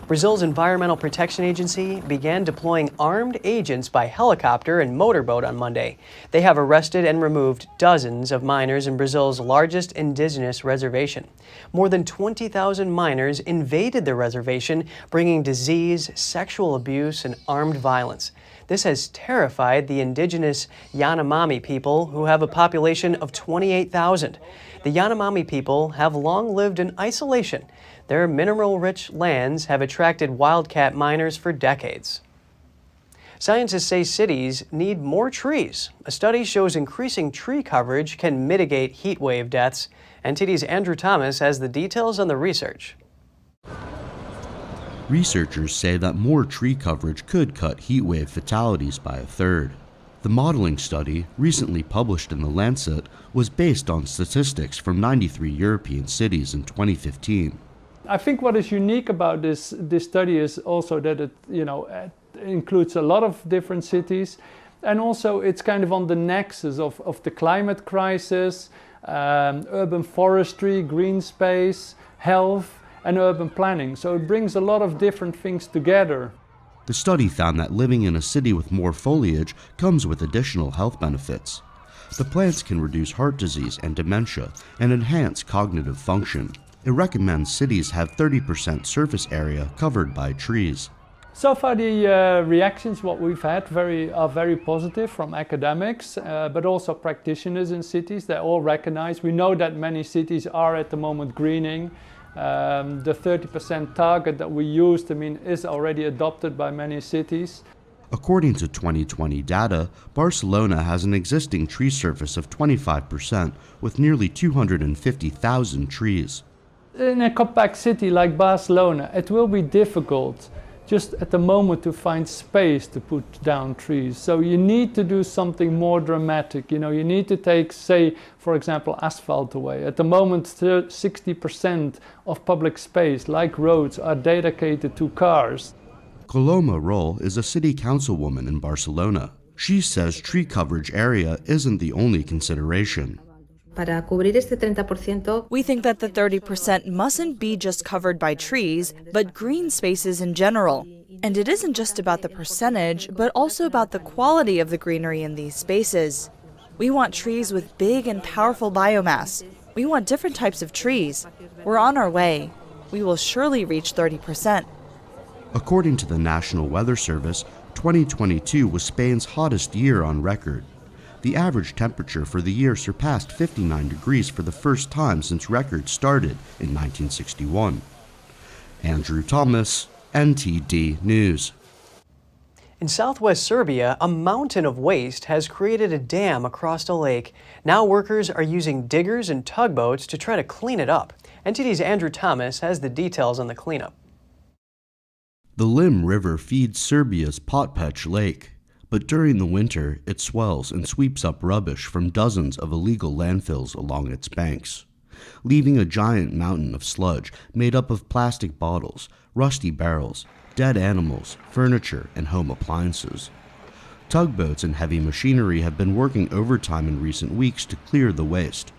Brazil's Environmental Protection Agency began deploying armed agents by helicopter and motorboat on Monday. They have arrested and removed dozens of miners in Brazil's largest indigenous reservation. More than 20,000 miners invaded the reservation, bringing disease, sexual abuse, and armed violence. This has terrified the indigenous Yanomami people, who have a population of 28,000. The Yanomami people have long lived in isolation. Their mineral-rich lands have attracted wildcat miners for decades. Scientists say cities need more trees. A study shows increasing tree coverage can mitigate heat wave deaths. NTD's Andrew Thomas has the details on the research. Researchers say that more tree coverage could cut heatwave fatalities by a third. The modeling study, recently published in The Lancet, was based on statistics from 93 European cities in 2015. I think what is unique about this study is also that it includes a lot of different cities, and also it's kind of on the nexus of the climate crisis, urban forestry, green space, health, and urban planning. So it brings a lot of different things together. The study found that living in a city with more foliage comes with additional health benefits. The plants can reduce heart disease and dementia and enhance cognitive function. It recommends cities have 30% surface area covered by trees. So far the reactions what we've had are very positive from academics, but also practitioners in cities. They all recognize. We know that many cities are at the moment greening. The 30% target that we used, is already adopted by many cities. According to 2020 data, Barcelona has an existing tree surface of 25% with nearly 250,000 trees. In a compact city like Barcelona, it will be difficult just at the moment to find space to put down trees. So you need to do something more dramatic. You need to take, say, for example, asphalt away. At the moment, 60% of public space, like roads, are dedicated to cars. Coloma Roll is a city councilwoman in Barcelona. She says tree coverage area isn't the only consideration. We think that the 30% mustn't be just covered by trees, but green spaces in general. And it isn't just about the percentage, but also about the quality of the greenery in these spaces. We want trees with big and powerful biomass. We want different types of trees. We're on our way. We will surely reach 30%. According to the National Weather Service, 2022 was Spain's hottest year on record. The average temperature for the year surpassed 59 degrees for the first time since records started in 1961. Andrew Thomas, NTD News. In southwest Serbia, a mountain of waste has created a dam across a lake. Now workers are using diggers and tugboats to try to clean it up. NTD's Andrew Thomas has the details on the cleanup. The Lim River feeds Serbia's Potpech Lake, but during the winter it swells and sweeps up rubbish from dozens of illegal landfills along its banks, leaving a giant mountain of sludge made up of plastic bottles, rusty barrels, dead animals, furniture, and home appliances. Tugboats and heavy machinery have been working overtime in recent weeks to clear the waste.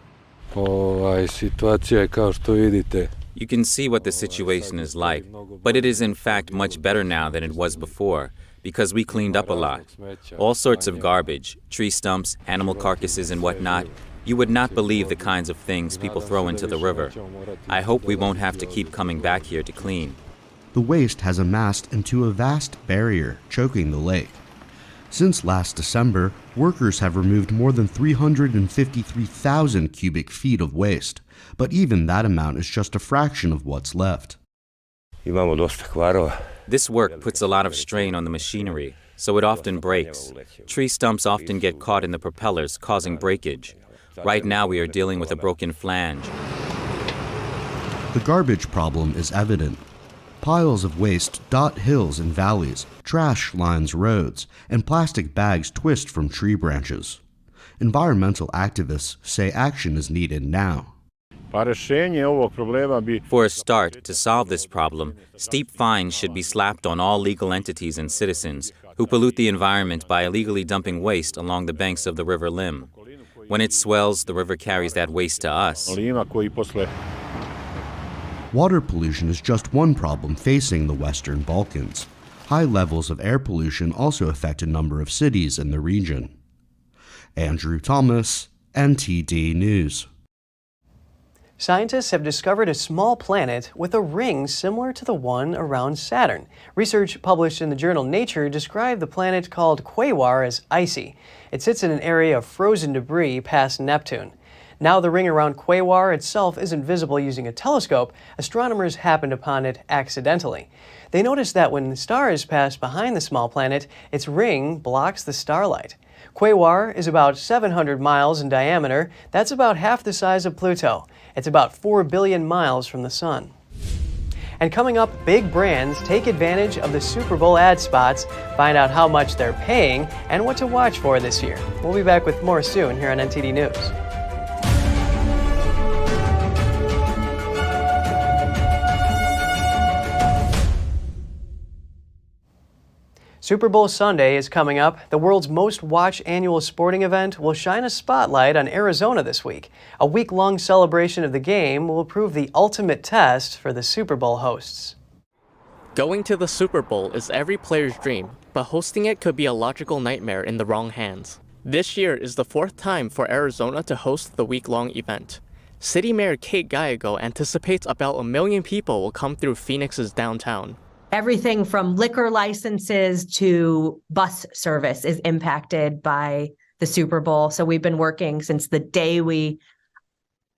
You can see what the situation is like, but it is in fact much better now than it was before, because we cleaned up a lot. All sorts of garbage, tree stumps, animal carcasses and whatnot. You would not believe the kinds of things people throw into the river. I hope we won't have to keep coming back here to clean. The waste has amassed into a vast barrier choking the lake. Since last December, workers have removed more than 353,000 cubic feet of waste, but even that amount is just a fraction of what's left. This work puts a lot of strain on the machinery, so it often breaks. Tree stumps often get caught in the propellers, causing breakage. Right now we are dealing with a broken flange. The garbage problem is evident. Piles of waste dot hills and valleys, trash lines roads, and plastic bags twist from tree branches. Environmental activists say action is needed now. For a start, to solve this problem, steep fines should be slapped on all legal entities and citizens who pollute the environment by illegally dumping waste along the banks of the River Lim. When it swells, the river carries that waste to us. Water pollution is just one problem facing the Western Balkans. High levels of air pollution also affect a number of cities in the region. Andrew Thomas, NTD News. Scientists have discovered a small planet with a ring similar to the one around Saturn. Research published in the journal Nature described the planet called Quasar as icy. It sits in an area of frozen debris past Neptune. Now the ring around Quasar itself isn't visible using a telescope. Astronomers happened upon it accidentally. They noticed that when stars pass behind the small planet, its ring blocks the starlight. Quasar is about 700 miles in diameter. That's about half the size of Pluto. It's about 4 billion miles from the sun. And coming up, big brands take advantage of the Super Bowl ad spots, find out how much they're paying, and what to watch for this year. We'll be back with more soon here on NTD News. Super Bowl Sunday is coming up. The world's most watched annual sporting event will shine a spotlight on Arizona this week. A week-long celebration of the game will prove the ultimate test for the Super Bowl hosts. Going to the Super Bowl is every player's dream, but hosting it could be a logical nightmare in the wrong hands. This year is the 4th time for Arizona to host the week-long event. City Mayor Kate Gallego anticipates about 1 million people will come through Phoenix's downtown. Everything from liquor licenses to bus service is impacted by the Super Bowl. So we've been working since the day we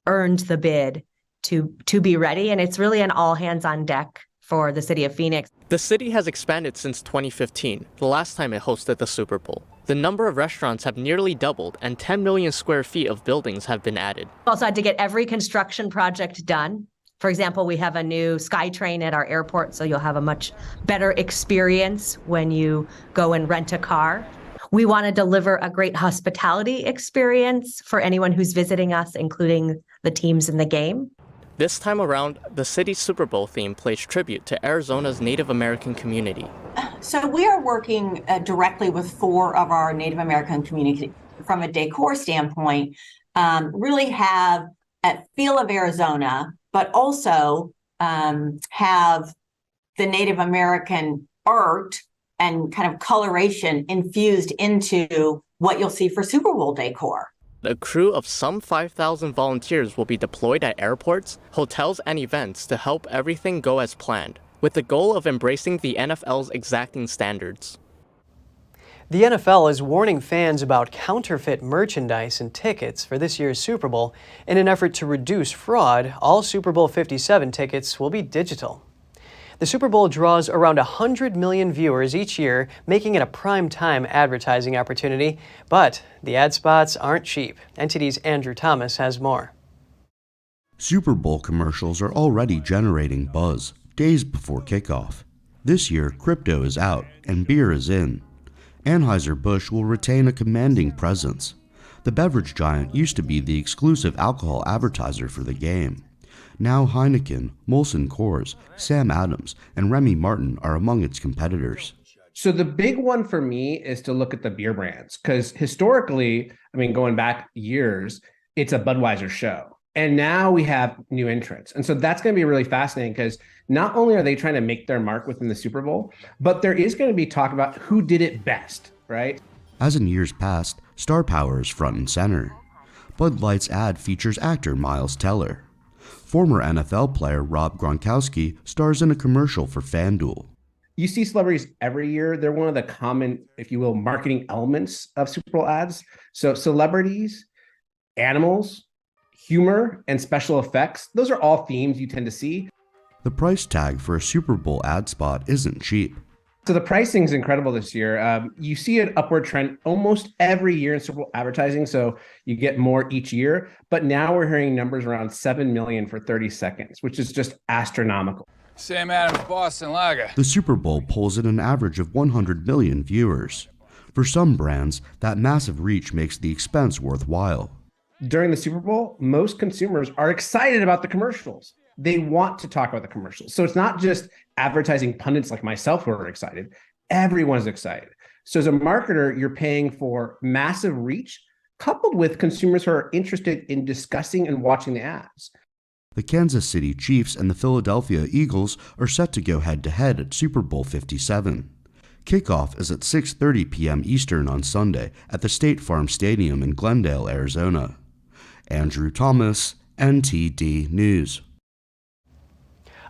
earned the bid to be ready. And it's really an all hands on deck for the city of Phoenix. The city has expanded since 2015, the last time it hosted the Super Bowl. The number of restaurants have nearly doubled and 10 million square feet of buildings have been added. We also had to get every construction project done. For example, we have a new SkyTrain at our airport, so you'll have a much better experience when you go and rent a car. We want to deliver a great hospitality experience for anyone who's visiting us, including the teams in the game. This time around, the city's Super Bowl theme plays tribute to Arizona's Native American community. So we are working directly with 4 of our Native American community from a decor standpoint, really have a feel of Arizona, but also have the Native American art and kind of coloration infused into what you'll see for Super Bowl decor. A crew of some 5,000 volunteers will be deployed at airports, hotels, and events to help everything go as planned, with the goal of embracing the NFL's exacting standards. The NFL is warning fans about counterfeit merchandise and tickets for this year's Super Bowl. In an effort to reduce fraud, all Super Bowl 57 tickets will be digital. The Super Bowl draws around 100 million viewers each year, making it a prime-time advertising opportunity. But the ad spots aren't cheap. NTD's Andrew Thomas has more. Super Bowl commercials are already generating buzz days before kickoff. This year, crypto is out and beer is in. Anheuser-Busch will retain a commanding presence. The beverage giant used to be the exclusive alcohol advertiser for the game. Now Heineken, Molson Coors, Sam Adams, and Remy Martin are among its competitors. So the big one for me is to look at the beer brands, because historically, going back years, it's a Budweiser show. And now we have new entrants. And so that's going to be really fascinating, because not only are they trying to make their mark within the Super Bowl, but there is going to be talk about who did it best, right? As in years past, star power is front and center. Bud Light's ad features actor Miles Teller. Former NFL player Rob Gronkowski stars in a commercial for FanDuel. You see celebrities every year. They're one of the common, if you will, marketing elements of Super Bowl ads. So celebrities, animals, humor, and special effects, those are all themes you tend to see. The price tag for a Super Bowl ad spot isn't cheap. So the pricing is incredible this year. You see an upward trend almost every year in Super Bowl advertising, so you get more each year. But now we're hearing numbers around $7 million for 30 seconds, which is just astronomical. Sam Adams, Boston Lager. The Super Bowl pulls in an average of 100 million viewers. For some brands, that massive reach makes the expense worthwhile. During the Super Bowl, most consumers are excited about the commercials. They want to talk about the commercials. So it's not just advertising pundits like myself who are excited. Everyone's excited. So as a marketer, you're paying for massive reach coupled with consumers who are interested in discussing and watching the ads. The Kansas City Chiefs and the Philadelphia Eagles are set to go head-to-head at Super Bowl 57. Kickoff is at 6:30 p.m. Eastern on Sunday at the State Farm Stadium in Glendale, Arizona. Andrew Thomas, NTD News.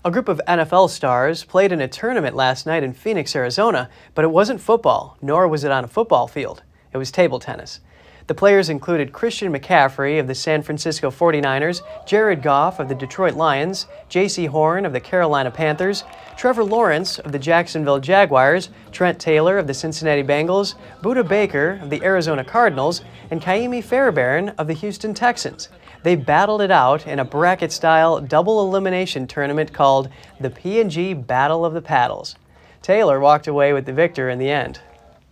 A group of NFL stars played in a tournament last night in Phoenix, Arizona, but it wasn't football, nor was it on a football field. It was table tennis. The players included Christian McCaffrey of the San Francisco 49ers, Jared Goff of the Detroit Lions, J.C. Horn of the Carolina Panthers, Trevor Lawrence of the Jacksonville Jaguars, Trent Taylor of the Cincinnati Bengals, Budda Baker of the Arizona Cardinals, and Kaimi Fairbairn of the Houston Texans. They battled it out in a bracket-style double elimination tournament called the P&G Battle of the Paddles. Taylor walked away with the victor in the end.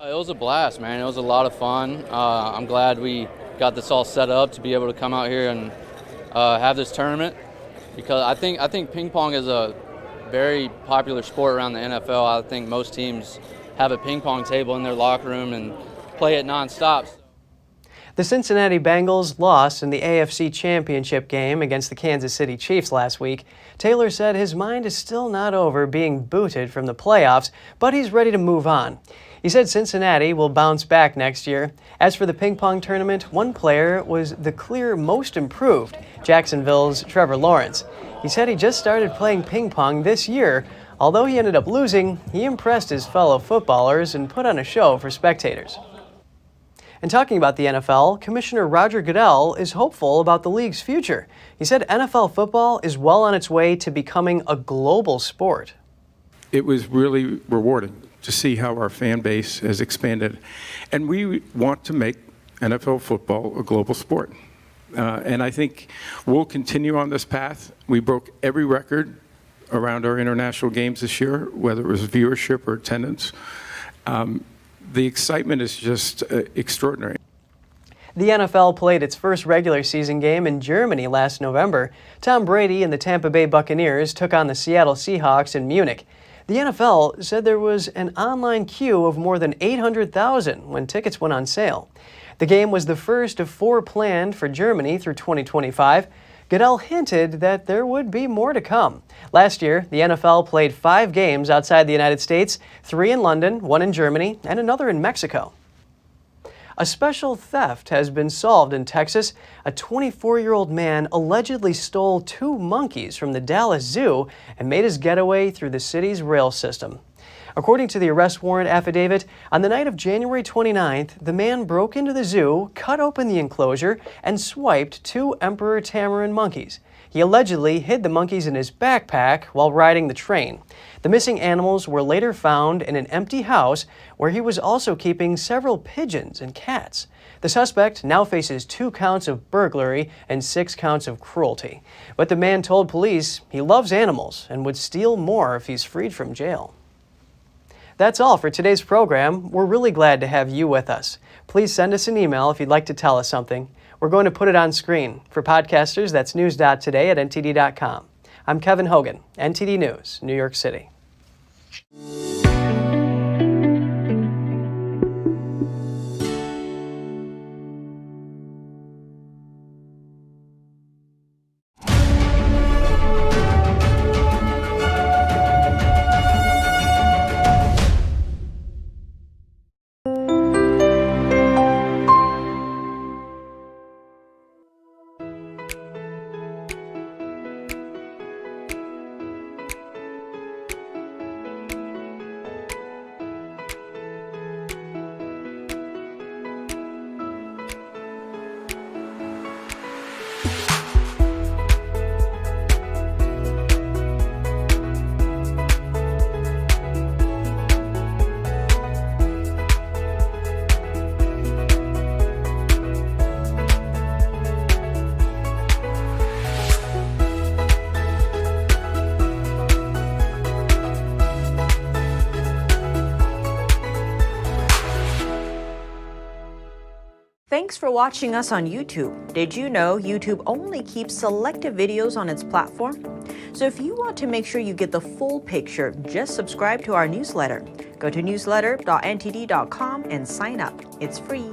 It was a blast, man. It was a lot of fun. I'm glad we got this all set up to be able to come out here and have this tournament, because I think ping pong is a very popular sport around the NFL. I think most teams have a ping pong table in their locker room and play it nonstop. The Cincinnati Bengals lost in the AFC Championship game against the Kansas City Chiefs last week. Taylor said his mind is still not over being booted from the playoffs, but he's ready to move on. He said Cincinnati will bounce back next year. As for the ping pong tournament, one player was the clear most improved, Jacksonville's Trevor Lawrence. He said he just started playing ping pong this year. Although he ended up losing, he impressed his fellow footballers and put on a show for spectators. And talking about the NFL, Commissioner Roger Goodell is hopeful about the league's future. He said NFL football is well on its way to becoming a global sport. It was really rewarding to see how our fan base has expanded. And we want to make NFL football a global sport. And I think we'll continue on this path. We broke every record around our international games this year, whether it was viewership or attendance. The excitement is just extraordinary. The NFL played its first regular season game in Germany last November. Tom Brady and the Tampa Bay Buccaneers took on the Seattle Seahawks in Munich. The NFL said there was an online queue of more than 800,000 when tickets went on sale. The game was the first of 4 planned for Germany through 2025. Goodell hinted that there would be more to come. Last year, the NFL played 5 games outside the United States, 3 in London, 1 in Germany, and another in Mexico. A special theft has been solved in Texas. A 24-year-old man allegedly stole 2 monkeys from the Dallas Zoo and made his getaway through the city's rail system. According to the arrest warrant affidavit, on the night of January 29th, the man broke into the zoo, cut open the enclosure, and swiped 2 Emperor tamarin monkeys. He allegedly hid the monkeys in his backpack while riding the train. The missing animals were later found in an empty house where he was also keeping several pigeons and cats. The suspect now faces 2 counts of burglary and 6 counts of cruelty. But the man told police he loves animals and would steal more if he's freed from jail. That's all for today's program. We're really glad to have you with us. Please send us an email if you'd like to tell us something. We're going to put it on screen. For podcasters, that's news.today@ntd.com. I'm Kevin Hogan, NTD News, New York City. Thanks for watching us on YouTube. Did you know YouTube only keeps selected videos on its platform? So if you want to make sure you get the full picture, just subscribe to our newsletter. Go to newsletter.ntd.com and sign up. It's free.